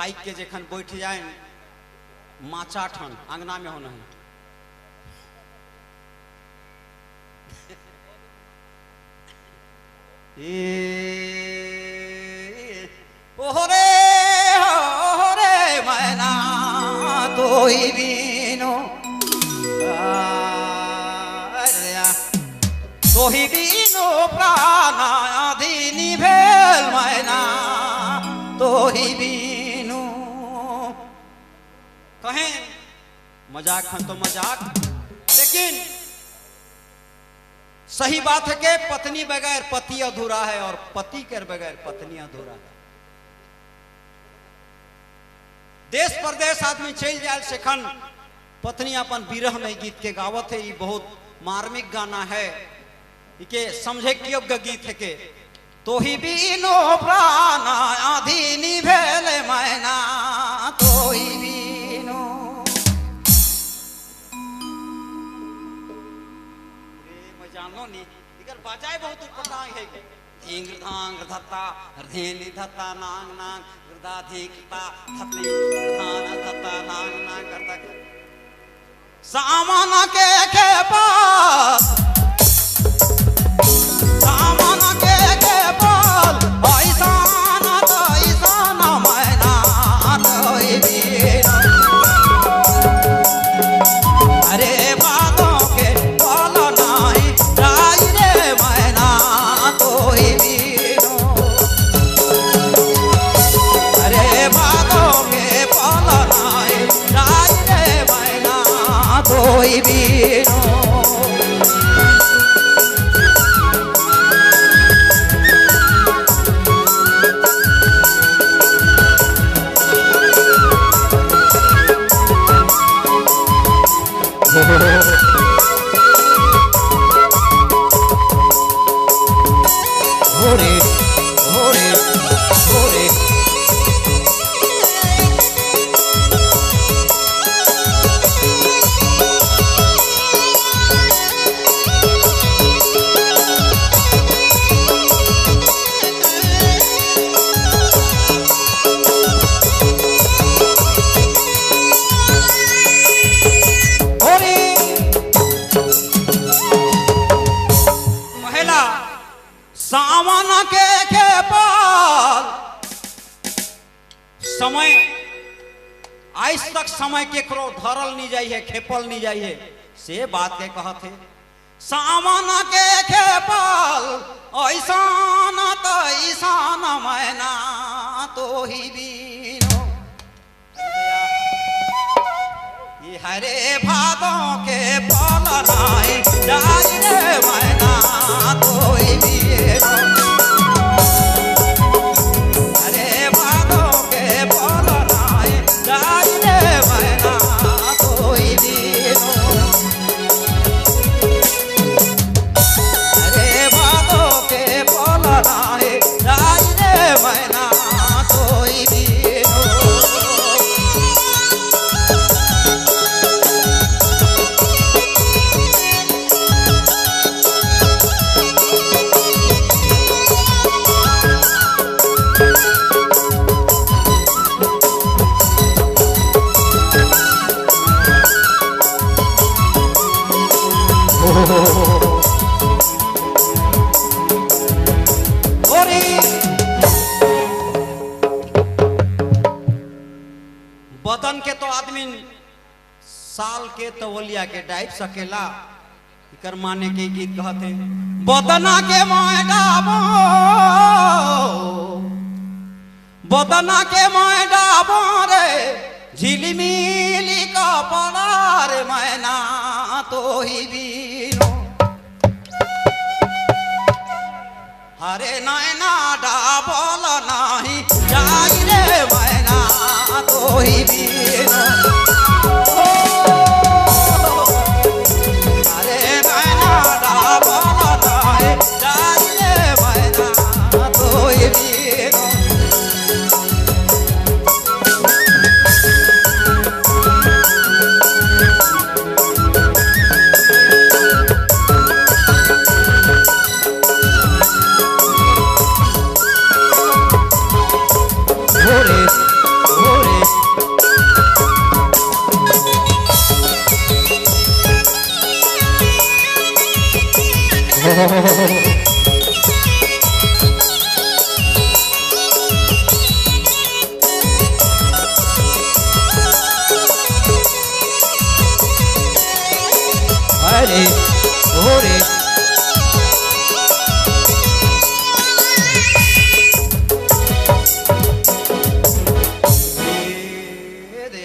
Thai के जखन बैठ जाए माचा ठन अंगना में होना है ओहरे मैना तो ही बीनो तो ही बीनो प्राणाधीनी भेल मैना तो ही बीनो कहें मजाक है तो मजाक लेकिन सही बात है कि पत्नी बगैर पति अधूरा है और पति के बगैर पत्नी अधूरा है। देश प्रदेश आदमी चल जाए सेखन पत्नी अपन विरह में गीत के गावत है। ये बहुत मार्मिक गाना है के समझे कि योग्य गीत है के तो ही बीनो प्राण आधीनी भेल मैना तो ही बीनो मैं जानो नहीं इधर बजाए बहुत पटांग है इंग्रधांग धत्ता हृदयनि धत्ता नांग नांग हृदाधिकता धत्ती हृदान धत्ता नांग नांग करता सामान के पास सामान के पाल ऐसा न मैना तोई बीनो अरे बातों के पाल नहीं राई रे मैना तोई बीनो अरे बातों के पाल नहीं राई रे मैना तोई बीनो समय आज तक समय केकरो धरल नहीं जाइए खेपल नहीं जाइए से बात के कहत है सामान के खेपल ऐसा न मैना तो ही बीनो ये हरे भादों के पल नहीं जाई रे मैना तो ही बीनो बदन के तो आदमी साल के तवलिया के डाइट सकेला इकर माने के गीत कहते बदना के माय डाबो बदना के माय डाबो रे झिलमिली कपड़ा रे मैना तो ही बीनो हरे नैना डाबल नहीं जाई रे मैना तो ही बीनो हरे नैना डाबल नहीं जाई रे मैना तो ही बीनो Ore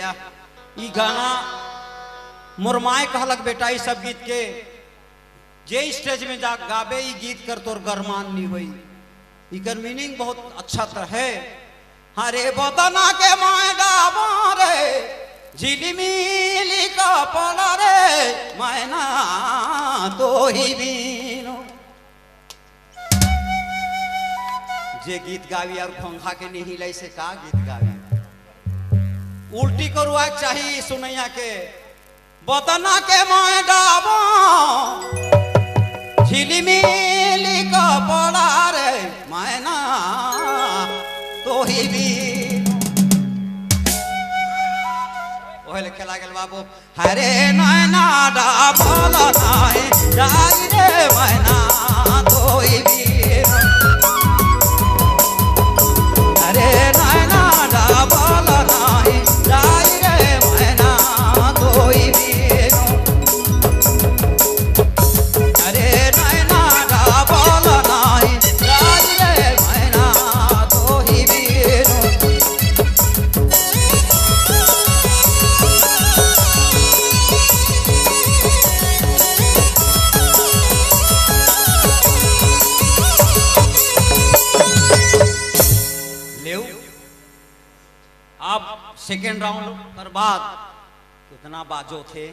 भैया ई गाना मुरमाए कहलक बेटा ई सब गीत के जे स्टेज में जा गावे ई गीत कर तोर गरमान नहीं हुई इकर मीनिंग बहुत अच्छा तो है। हरे बदना के मैडा मारे झिलिमिली का पड़ा रे मैना तो ही बीनो जे गीत गावी और पंखा के नहीं हिलाई से का गीत गावी उल्टी करवा चाहिए सुनैया के बदना के मैडा झिलिमिली का पड़ा रे मैना तो ही भी ओहले खेला गेल बाबू हरे नैना डाबल नाय जाई रे मैना तो ही भी हरे नैना डाबल नाय जाई रे मैना तो ही भी सेकेंड राउंड पर बाद कितना बाजो थे।